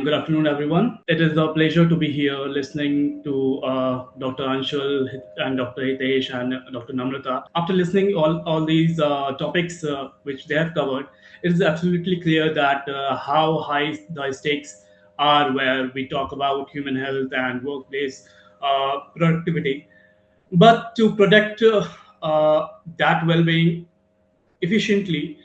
Good afternoon, everyone. It is a pleasure to be here listening to Dr. Anshul and Dr. Hitesh and Dr. Namrata. After listening all these topics which they have covered, it is absolutely clear that how high the stakes are where we talk about human health and workplace productivity. But to protect that well-being efficiently,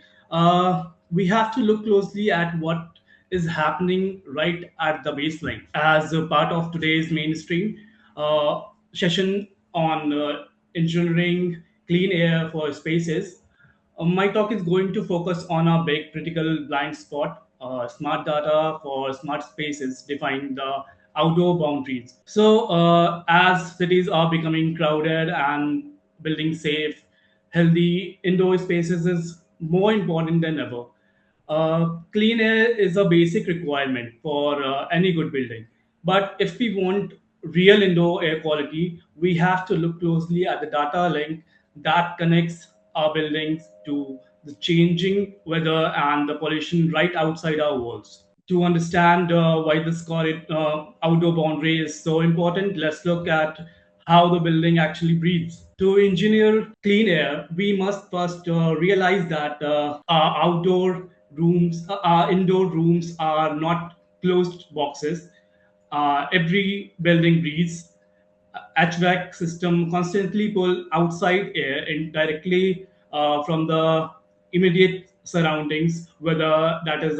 we have to look closely at what is happening right at the baseline. As a part of today's mainstream uh, session on engineering clean air for spaces, my talk is going to focus on a big critical blind spot. Smart data for smart spaces define the outdoor boundaries. So, as cities are becoming crowded and building safe, healthy indoor spaces is more important than ever. Clean air is a basic requirement for any good building. But if we want real indoor air quality, we have to look closely at the data link that connects our buildings to the changing weather and the pollution right outside our walls. To understand why this outdoor boundary is so important, let's look at how the building actually breathes. To engineer clean air, we must first realize that our indoor rooms are not closed boxes. Every building breathes. HVAC system constantly pull outside air in directly from the immediate surroundings, whether that is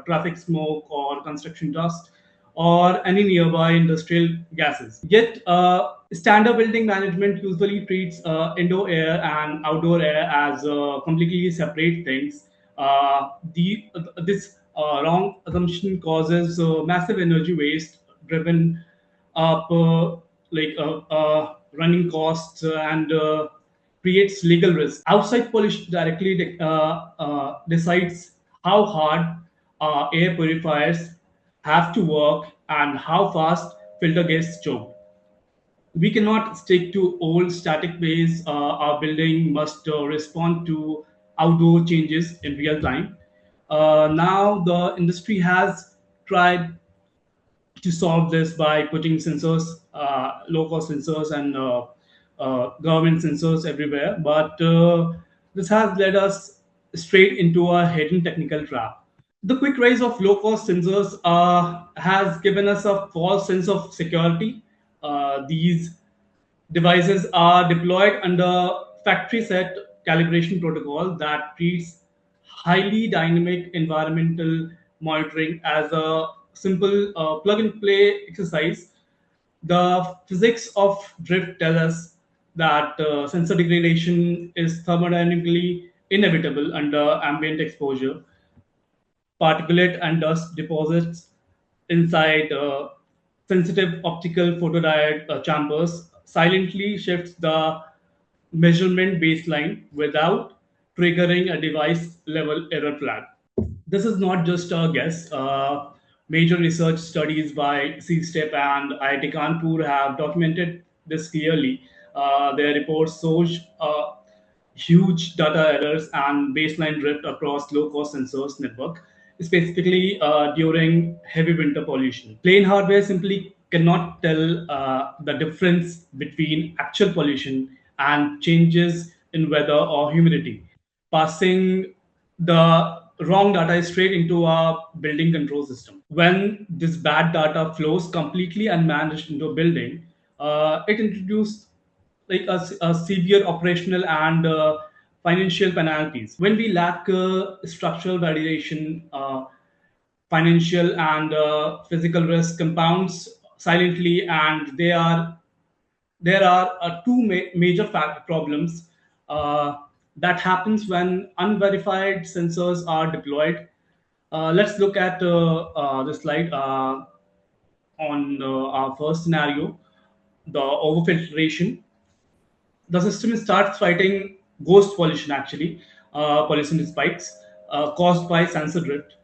traffic smoke or construction dust or any nearby industrial gases. Yet, standard building management usually treats indoor air and outdoor air as completely separate things. This wrong assumption causes massive energy waste driven up running costs and creates legal risk. Outside pollution directly decides how hard air purifiers have to work and how fast filter gets choked. We cannot stick to old static ways. Our building must respond to outdoor changes in real time. Now, the industry has tried to solve this by putting sensors, low cost sensors, and government sensors everywhere. But this has led us straight into a hidden technical trap. The quick rise of low cost sensors has given us a false sense of security. These devices are deployed under factory set calibration protocol that treats highly dynamic environmental monitoring as a simple plug and play exercise. The physics of drift tell us that sensor degradation is thermodynamically inevitable under ambient exposure. Particulate and dust deposits inside sensitive optical photodiode chambers silently shifts the measurement baseline without triggering a device level error flag. This is not just a guess. Major research studies by C-STEP and IIT Kanpur have documented this clearly. Their reports show huge data errors and baseline drift across low-cost sensors network, specifically during heavy winter pollution. Plain hardware simply cannot tell the difference between actual pollution and changes in weather or humidity, passing the wrong data straight into our building control system. When this bad data flows completely unmanaged into a building, it introduces a severe operational and financial penalties. When we lack structural validation, financial and physical risk compounds silently, and there are two major problems that happens when unverified sensors are deployed. Let's look at the slide on our first scenario, the overfiltration. The system starts fighting ghost pollution actually, pollution spikes caused by sensor drift.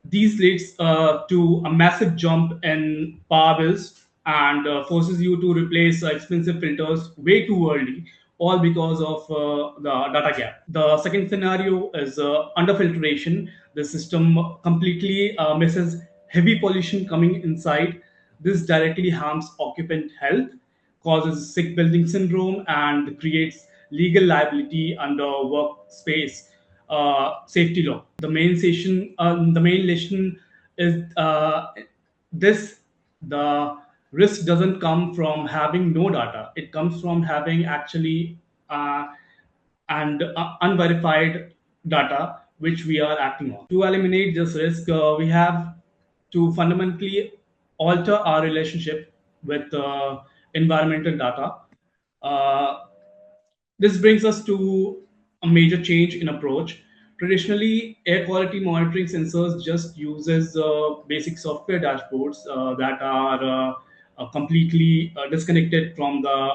These leads to a massive jump in power bills and forces you to replace expensive filters way too early, all because of the data gap. The second scenario is underfiltration. The system completely misses heavy pollution coming inside. This directly harms occupant health, causes sick building syndrome, and creates legal liability under workspace safety law. The main lesson is this: the risk doesn't come from having no data; it comes from having actually uh, and unverified data which we are acting on. To eliminate this risk, we have to fundamentally alter our relationship with environmental data. Uh, this brings us to a major change in approach. Traditionally, air quality monitoring sensors just uses basic software dashboards that are completely disconnected from the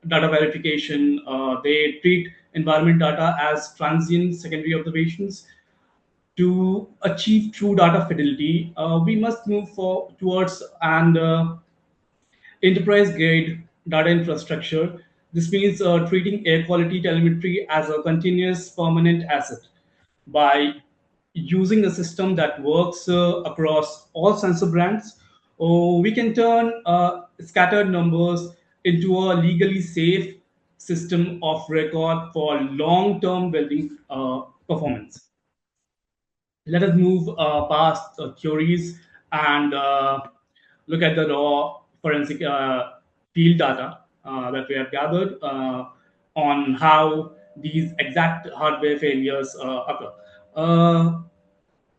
data verification. They treat environment data as transient secondary observations. To achieve true data fidelity, we must move towards an enterprise grade data infrastructure. This means treating air quality telemetry as a continuous permanent asset. By using a system that works across all sensor brands, we can turn scattered numbers into a legally safe system of record for long term building performance. Let us move past theories and look at the raw forensic field data that we have gathered on how these exact hardware failures occur.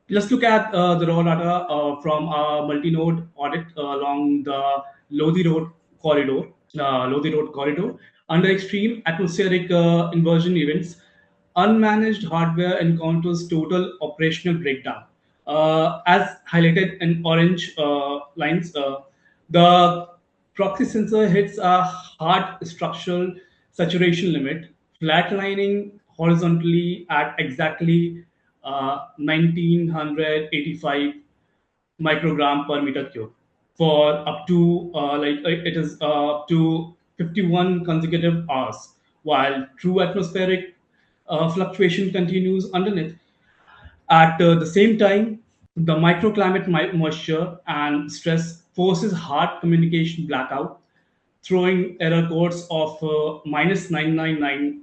Let's look at the raw data from a multi-node audit along the Lodi Road corridor. Lodi Road corridor. Under extreme atmospheric inversion events, unmanaged hardware encounters total operational breakdown. As highlighted in orange lines, the proxy sensor hits a hard structural saturation limit, flatlining horizontally at exactly 1985 microgram per meter cube for up to it is up to 51 consecutive hours, while true atmospheric fluctuation continues underneath. At the same time, the microclimate moisture and stress forces hard communication blackout, throwing error codes of minus 999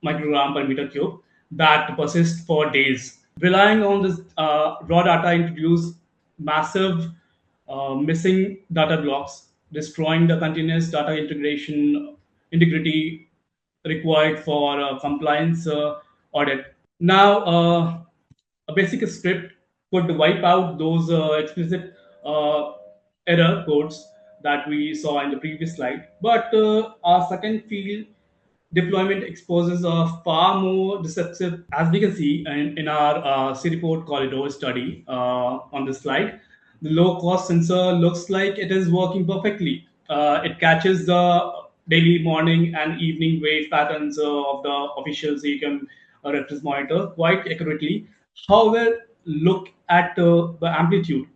microgram per meter cube that persist for days. Relying on this raw data introduce massive missing data blocks, destroying the continuous data integration integrity required for compliance audit. Now, a basic script could wipe out those explicit uh, error codes that we saw in the previous slide. But our second field deployment exposes a far more deceptive, as we can see in our C-report corridor study on this slide. The low-cost sensor looks like it is working perfectly. It catches the daily morning and evening wave patterns of the official CECAM reference monitor quite accurately. However, look at the amplitude.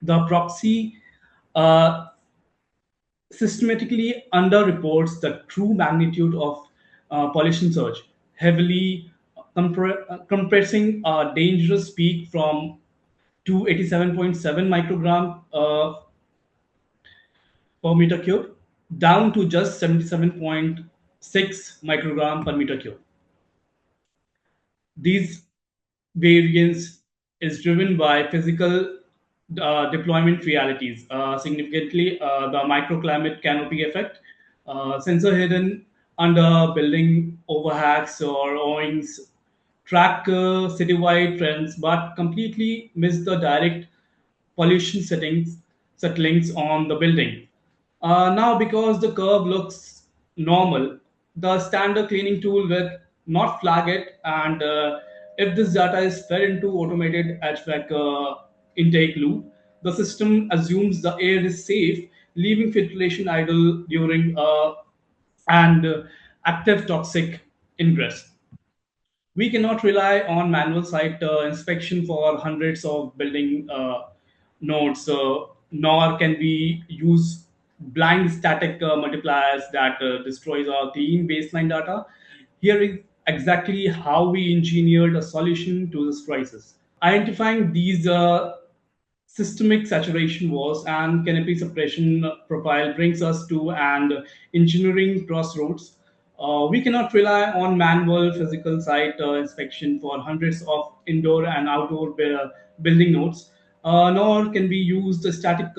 The proxy uh, systematically underreports the true magnitude of pollution surge, heavily compressing a dangerous peak from 287.7 microgram per meter cube down to just 77.6 microgram per meter cube. These variance is driven by physical deployment realities. Significantly, the microclimate canopy effect, sensor hidden under building overhangs or awnings, track citywide trends, but completely miss the direct pollution settlings on the building. Now, because the curve looks normal, the standard cleaning tool will not flag it. And if this data is fed into automated HVAC intake loop, the system assumes the air is safe, leaving filtration idle during and active toxic ingress. We cannot rely on manual site inspection for hundreds of building nodes, nor can we use blind static multipliers that destroys our clean baseline data. Here is exactly how we engineered a solution to this crisis. Identifying these systemic saturation was and canopy suppression profile brings us to and engineering crossroads. We cannot rely on manual physical site inspection for hundreds of indoor and outdoor building nodes, nor can we use the static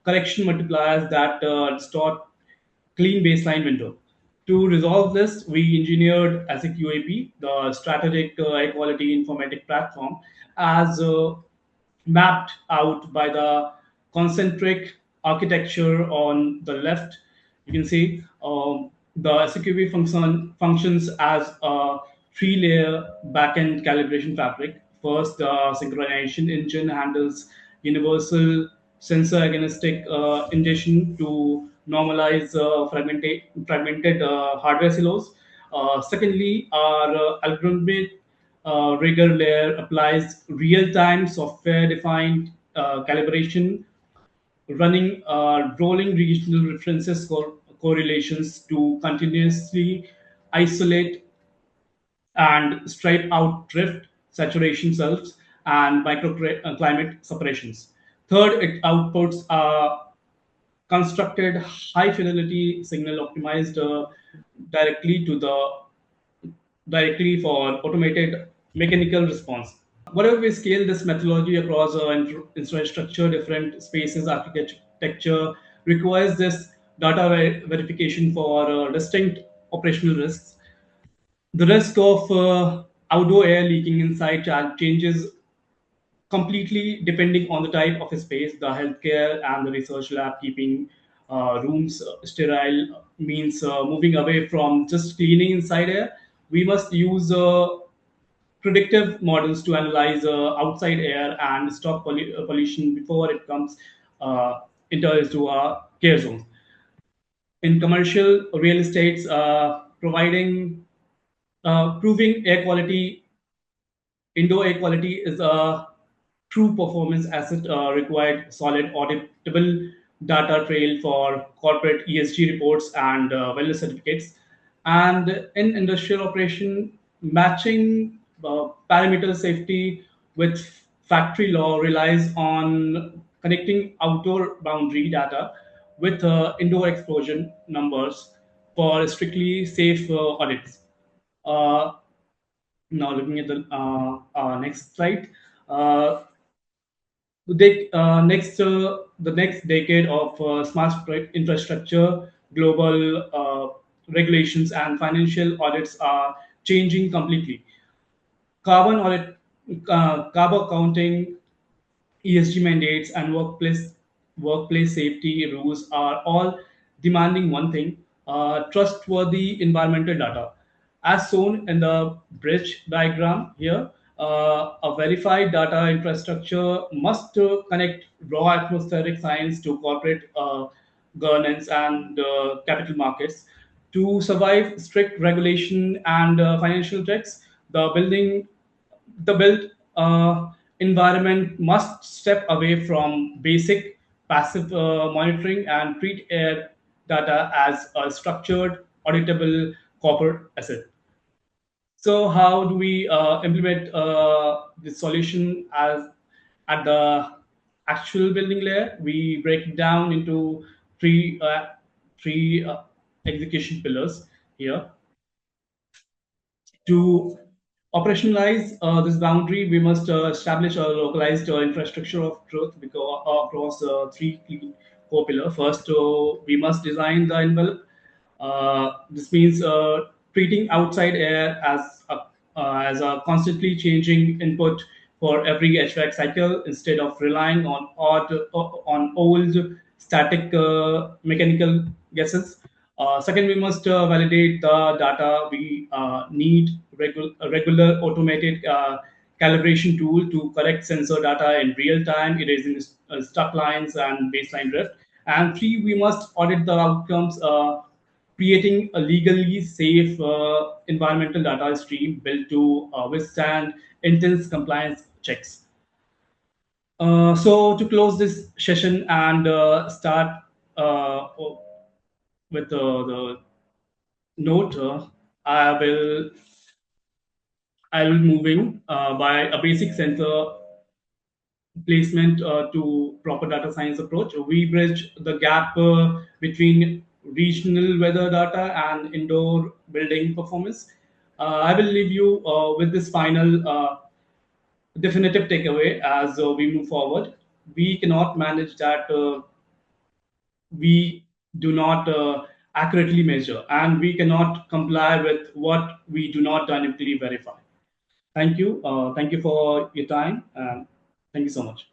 correction multipliers that distort clean baseline window. To resolve this, we engineered SAQAP, the Strategic Air Quality Informatic Platform, as mapped out by the concentric architecture on the left. You can see the SQB functions as a three-layer backend calibration fabric. First, the synchronization engine handles universal sensor agnostic ingestion to normalize fragmented hardware silos. Secondly, our algorithmic rigor layer applies real-time software-defined calibration, running rolling regional references correlations to continuously isolate and stripe out drift, saturation selves, and microclimate separations. Third, it outputs constructed high fidelity signal optimized directly to the directly for automated mechanical response. Whatever we scale this methodology across infrastructure, different spaces, architecture requires this data verification for distinct operational risks. The risk of outdoor air leaking inside changes completely depending on the type of a space. The healthcare and the research lab keeping rooms sterile means moving away from just cleaning inside air. We must use predictive models to analyze outside air and stop pollution before it comes enters to our care zones. In commercial real estates, providing proving air quality, indoor air quality is a true performance asset required solid auditable data trail for corporate ESG reports and wellness certificates. And in industrial operation, matching parameter safety with factory law relies on connecting outdoor boundary data with indoor explosion numbers for strictly safe audits. Uh, Now, looking at the next slide, uh, the next decade of infrastructure, global regulations, and financial audits are changing completely. Carbon counting, ESG mandates, and workplace safety rules are all demanding one thing: trustworthy environmental data. As shown in the bridge diagram here, a verified data infrastructure must connect raw atmospheric science to corporate governance and capital markets. To survive strict regulation and financial checks, the built environment must step away from basic passive monitoring and treat air data as a structured, auditable corporate asset. So, how do we implement this solution as at the actual building layer? We break it down into three execution pillars here. To operationalize this boundary, we must establish a localized infrastructure of truth across three key core pillars. First, we must design the envelope. This means treating outside air as a constantly changing input for every HVAC cycle instead of relying on old static mechanical guesses. Second, we must validate the data. We need a regular automated calibration tool to correct sensor data in real time, erasing stuck lines and baseline drift. And three, we must audit the outcomes, creating a legally safe environmental data stream built to withstand intense compliance checks. So to close this session and start uh, with the note, I will moving by a basic sensor placement to proper data science approach. We bridge the gap between regional weather data and indoor building performance. I will leave you with this final definitive takeaway as we move forward. We cannot manage that we do not accurately measure, and we cannot comply with what we do not dynamically verify. Thank you. Thank you for your time, and thank you so much.